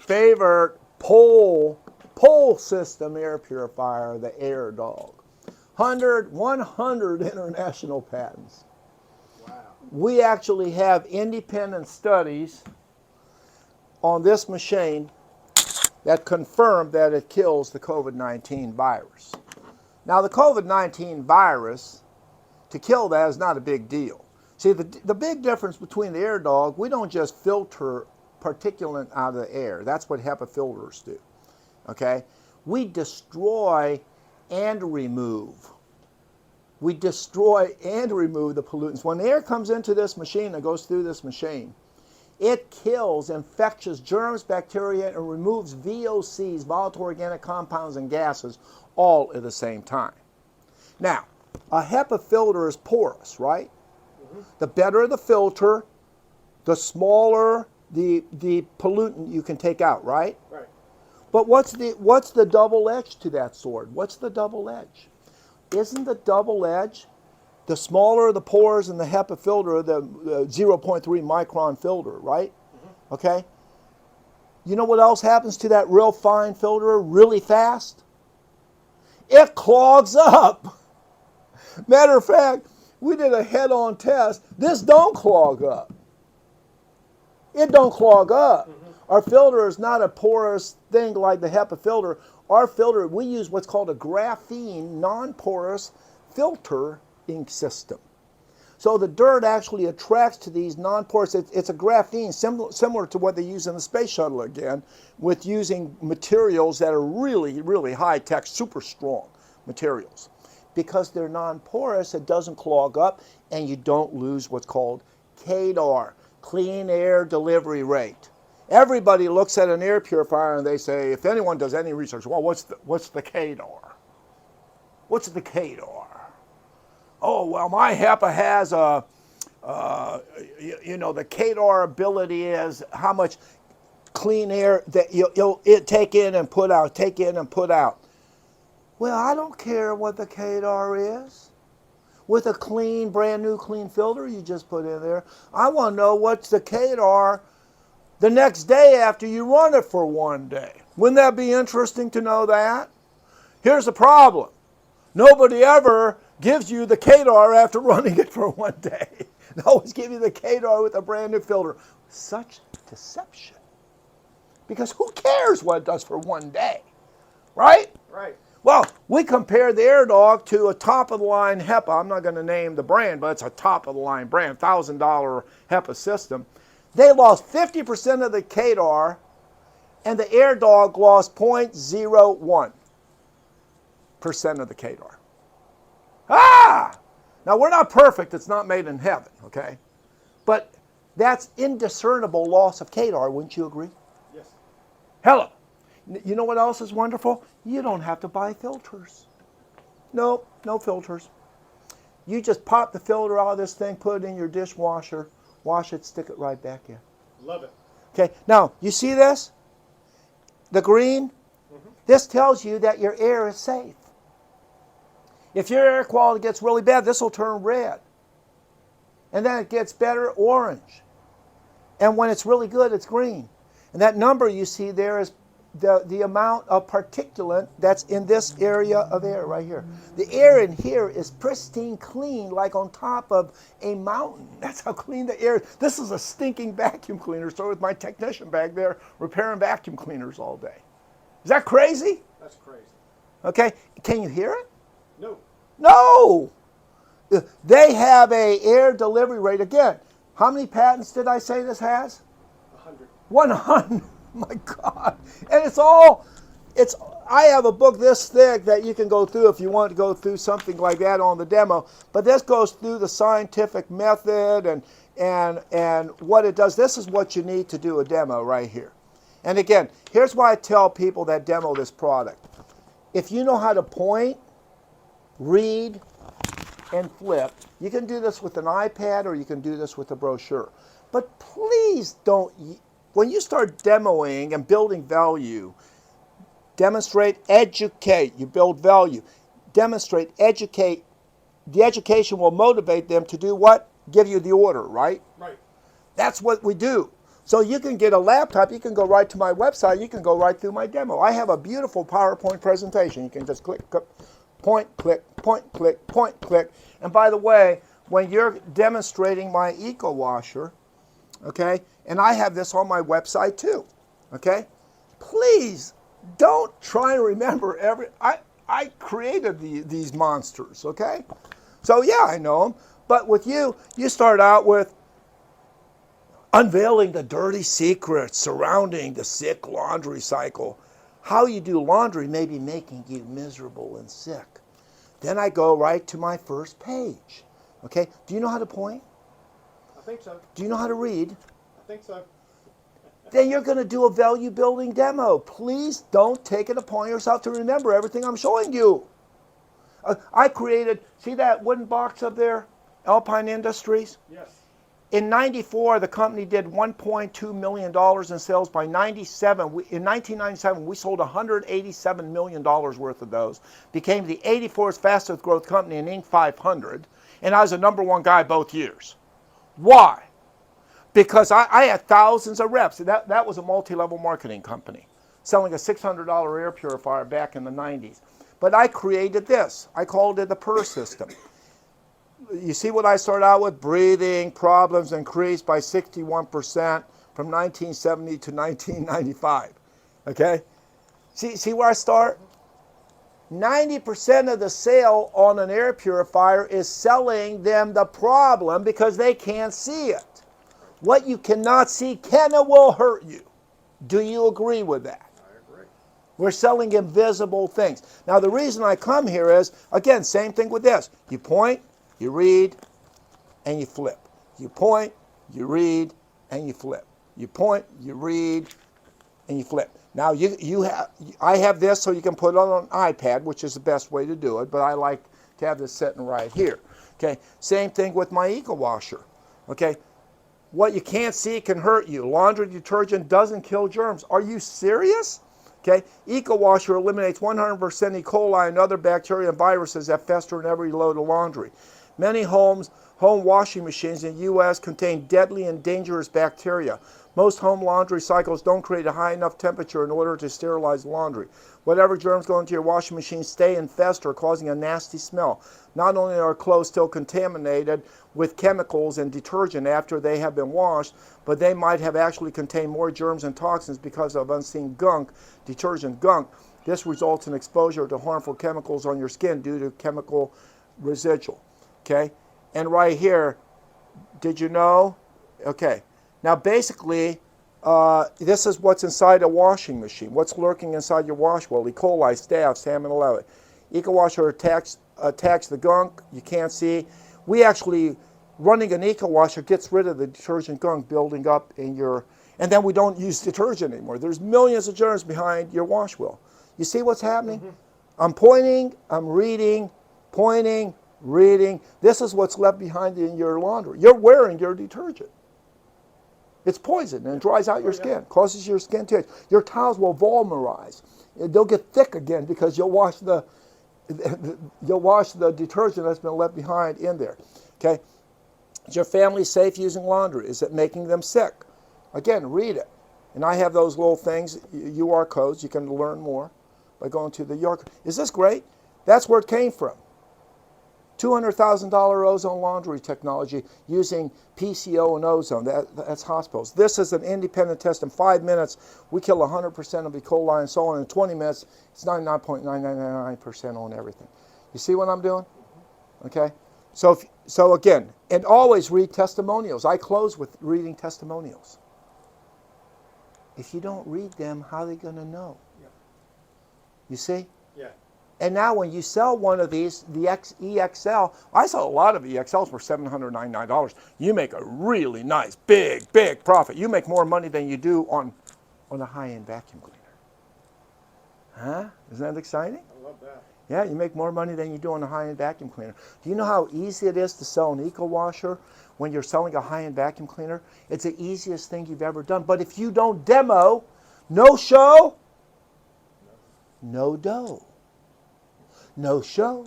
favorite pole system air purifier, the Airdog. 100 international patents. Wow. We actually have independent studies on this machine that confirm that it kills the COVID-19 virus. Now, the COVID-19 virus, to kill that is not a big deal. See, the big difference between the Airdog, we don't just filter particulate out of the air. That's what HEPA filters do. Okay? We destroy and remove. We destroy and remove the pollutants. When the air comes into this machine and goes through this machine, it kills infectious germs, bacteria, and removes VOCs, volatile organic compounds, and gases all at the same time. Now, a HEPA filter is porous, right? Mm-hmm. The better the filter, the smaller the pollutant you can take out, right? Right. But what's the double edge to that sword? What's the double edge? Isn't the double edge, the smaller the pores in the HEPA filter, the 0.3 micron filter, right? Mm-hmm. Okay? You know what else happens to that real fine filter really fast? It clogs up. Matter of fact, we did a head-on test. This don't clog up. It don't clog up. Mm-hmm. Our filter is not a porous thing like the HEPA filter. Our filter, we use what's called a graphene non-porous filtering system. So the dirt actually attracts to these non-porous, it's a graphene, similar to what they use in the space shuttle again, with using materials that are really, really high-tech, super strong materials. Because they're non-porous, it doesn't clog up, and you don't lose what's called CADR, clean air delivery rate. Everybody looks at an air purifier and they say, if anyone does any research, well, what's the CADR? What's the CADR? Oh, well, my HEPA has the CADR ability is how much clean air that you'll take in and put out, take in and put out. Well, I don't care what the CADR is. With a clean, brand new clean filter you just put in there, I want to know what's the CADR the next day after you run it for one day. Wouldn't that be interesting to know that? Here's the problem. Nobody ever gives you the CADR after running it for one day. They always give you the CADR with a brand new filter. Such deception. Because who cares what it does for one day? Right? Right. Well, we compared the Airdog to a top-of-the-line HEPA. I'm not going to name the brand, but it's a top-of-the-line brand, $1,000 HEPA system. They lost 50% of the CADR, and the Airdog lost 0.01% of the CADR. Ah! Now, we're not perfect. It's not made in heaven, okay? But that's indiscernible loss of CADR, wouldn't you agree? Yes. Hello. You know what else is wonderful? You don't have to buy filters. No filters. You just pop the filter out of this thing, put it in your dishwasher, wash it, stick it right back in. Love it. Okay, now, you see this? The green? Mm-hmm. This tells you that your air is safe. If your air quality gets really bad, this will turn red. And then it gets better, orange. And when it's really good, it's green. And that number you see there is the amount of particulate that's in this area of air right here. The air in here is pristine clean, like on top of a mountain. That's how clean the air is. This is a stinking vacuum cleaner, so with my technician back there repairing vacuum cleaners all day. Is that crazy? That's crazy. Okay, can you hear it? No. No! They have a air delivery rate. Again, how many patents did I say this has? 100. 100. My God. And I have a book this thick that you can go through if you want to go through something like that on the demo. But this goes through the scientific method and what it does. This is what you need to do a demo right here. And again, here's why I tell people that demo this product. If you know how to point, read, and flip, you can do this with an iPad or you can do this with a brochure. But please don't... When you start demoing and building value, demonstrate, educate. You build value. Demonstrate, educate. The education will motivate them to do what? Give you the order, right? Right. That's what we do. So you can get a laptop, you can go right to my website, you can go right through my demo. I have a beautiful PowerPoint presentation. You can just click, point, click, point, click, point, click. And by the way, when you're demonstrating my EcoWasher, okay, and I have this on my website too, okay, please don't try and remember I created these monsters, okay? So yeah, I know them. But with you start out with unveiling the dirty secrets surrounding the sick laundry cycle. How you do laundry may be making you miserable and sick. Then I go right to my first page. Okay? Do you know how to point? I think so. Do you know how to read? I think so. Then you're going to do a value building demo. Please don't take it upon yourself to remember everything I'm showing you. I created, see that wooden box up there? Alpine Industries? Yes. In 94, the company did $1.2 million in sales. In 1997, we sold $187 million worth of those. Became the 84th fastest growth company in Inc. 500. And I was the number one guy both years. Why? Because I had thousands of reps. That was a multi-level marketing company, selling a $600 air purifier back in the 90s. But I created this. I called it the PER system. You see what I started out with? Breathing problems increased by 61% from 1970 to 1995. Okay? See where I start? 90% of the sale on an air purifier is selling them the problem because they can't see it. What you cannot see can and will hurt you. Do you agree with that? I agree. We're selling invisible things. Now the reason I come here is, again, same thing with this. You point, you read, and you flip. You point, you read, and you flip. You point, you read, and you flip. Now I have this so you can put it on an iPad, which is the best way to do it, but I like to have this sitting right here. Okay, same thing with my EcoWasher. Okay, what you can't see can hurt you. Laundry detergent doesn't kill germs. Are you serious? Okay, EcoWasher eliminates 100% E. coli and other bacteria and viruses that fester in every load of laundry. Many home washing machines in the U.S. contain deadly and dangerous bacteria. Most home laundry cycles don't create a high enough temperature in order to sterilize laundry. Whatever germs go into your washing machine stay and fester, causing a nasty smell. Not only are clothes still contaminated with chemicals and detergent after they have been washed, but they might have actually contained more germs and toxins because of unseen gunk, detergent gunk. This results in exposure to harmful chemicals on your skin due to chemical residual. Okay, and right here, did you know? Okay, now basically, this is what's inside a washing machine. What's lurking inside your wash well? E. coli, staph, salmonella. EcoWasher attacks the gunk you can't see. We actually, running an EcoWasher gets rid of the detergent gunk building up in your, and then we don't use detergent anymore. There's millions of germs behind your wash well. You see what's happening? Mm-hmm. I'm pointing, I'm reading, pointing, reading. This is what's left behind in your laundry. You're wearing your detergent. It's poison and it dries out your skin, causes your skin to itch. Your towels will volumerize. They'll get thick again because you'll wash the detergent that's been left behind in there. Okay? Is your family safe using laundry? Is it making them sick? Again, read it. And I have those little things, UR codes. You can learn more by going to the UR. Is this great? That's where it came from. $200,000 ozone laundry technology using PCO and ozone. That's hospitals. This is an independent test. In 5 minutes, we kill 100% of E. coli and so on. In 20 minutes, it's 99.999% on everything. You see what I'm doing? Okay? So again, and always read testimonials. I close with reading testimonials. If you don't read them, how are they going to know? Yeah. You see? Yeah. And now when you sell one of these, the EXL, I sell a lot of EXLs for $799. You make a really nice, big profit. You make more money than you do on a high-end vacuum cleaner. Huh? Isn't that exciting? I love that. Yeah, you make more money than you do on a high-end vacuum cleaner. Do you know how easy it is to sell an EcoWasher when you're selling a high-end vacuum cleaner? It's the easiest thing you've ever done. But if you don't demo, no show, no dough. No show,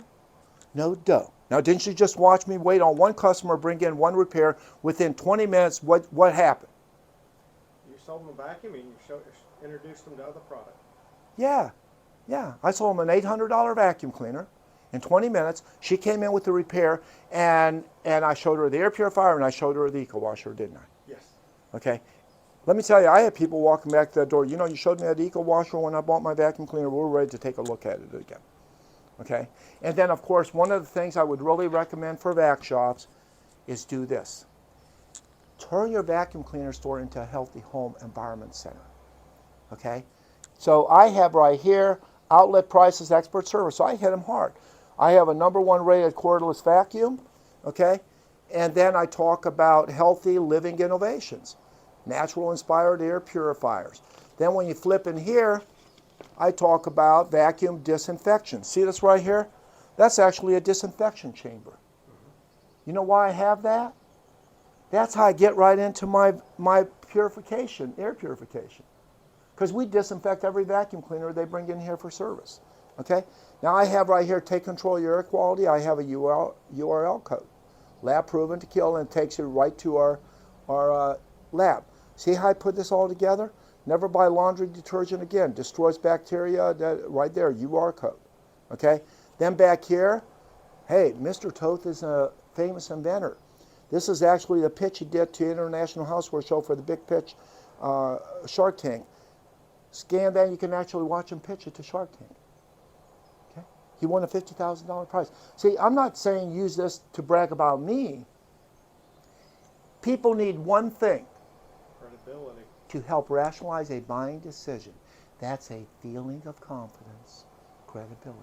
no dough. Now, didn't you just watch me wait on one customer, bring in one repair? Within 20 minutes, what happened? sold them a vacuum and you introduced them to other products. Yeah, yeah. I sold them an $800 vacuum cleaner in 20 minutes. She came in with the repair, and I showed her the air purifier and I showed her the EcoWasher, didn't I? Yes. Okay. Let me tell you, I had people walking back to that door. You know, you showed me that EcoWasher when I bought my vacuum cleaner. We're ready to take a look at it again. Okay. And then, of course, one of the things I would really recommend for vac shops is do this. Turn your vacuum cleaner store into a healthy home environment center. Okay. So I have right here outlet prices, expert service. So I hit them hard. I have a #1 rated cordless vacuum. Okay. And then I talk about healthy living innovations. Natural inspired air purifiers. Then when you flip in here, I talk about vacuum disinfection. See this right here? That's actually a disinfection chamber. You know why I have that? That's how I get right into my purification, air purification. Because we disinfect every vacuum cleaner they bring in here for service. Okay? Now I have right here, take control of your air quality. I have a URL code. Lab proven to kill, and it takes you right to our lab. See how I put this all together? Never buy laundry detergent again. Destroys bacteria. Right there, UR code. Okay? Then back here, hey, Mr. Toth is a famous inventor. This is actually the pitch he did to International Houseware Show for the Big Pitch Shark Tank. Scan that, you can actually watch him pitch it to Shark Tank. Okay? He won a $50,000 prize. See, I'm not saying use this to brag about me. People need one thing. Credibility. To help rationalize a buying decision. That's a feeling of confidence, credibility.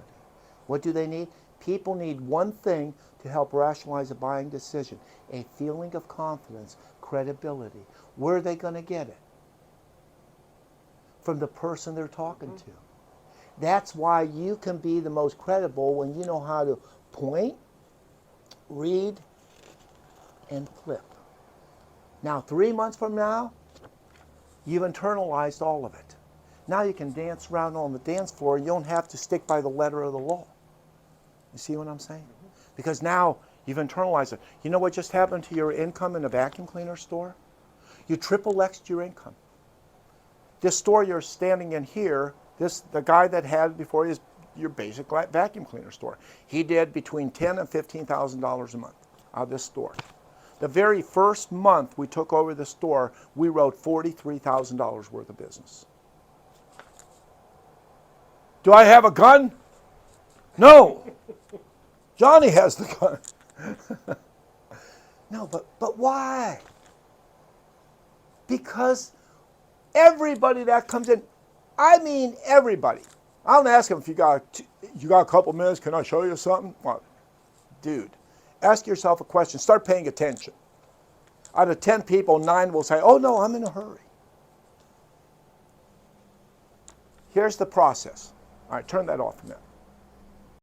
What do they need? People need one thing to help rationalize a buying decision. A feeling of confidence, credibility. Where are they going to get it? From the person they're talking to. That's why you can be the most credible when you know how to point, read, and flip. Now, 3 months from now, you've internalized all of it. Now you can dance around on the dance floor. You don't have to stick by the letter of the law. You see what I'm saying? Because now you've internalized it. You know what just happened to your income in a vacuum cleaner store? You triple-X'd your income. This store you're standing in here, the guy that had before is your basic vacuum cleaner store. He did between $10,000 and $15,000 a month out of this store. The very first month we took over the store, we wrote $43,000 worth of business. Do I have a gun? No. Johnny has the gun. No, but why? Because everybody that comes in, I mean everybody. I don't ask them if you got a couple minutes, can I show you something? Well, dude, ask yourself a question. Start paying attention. Out of 10 people, 9 will say, oh no, I'm in a hurry. Here's the process. All right, turn that off a minute.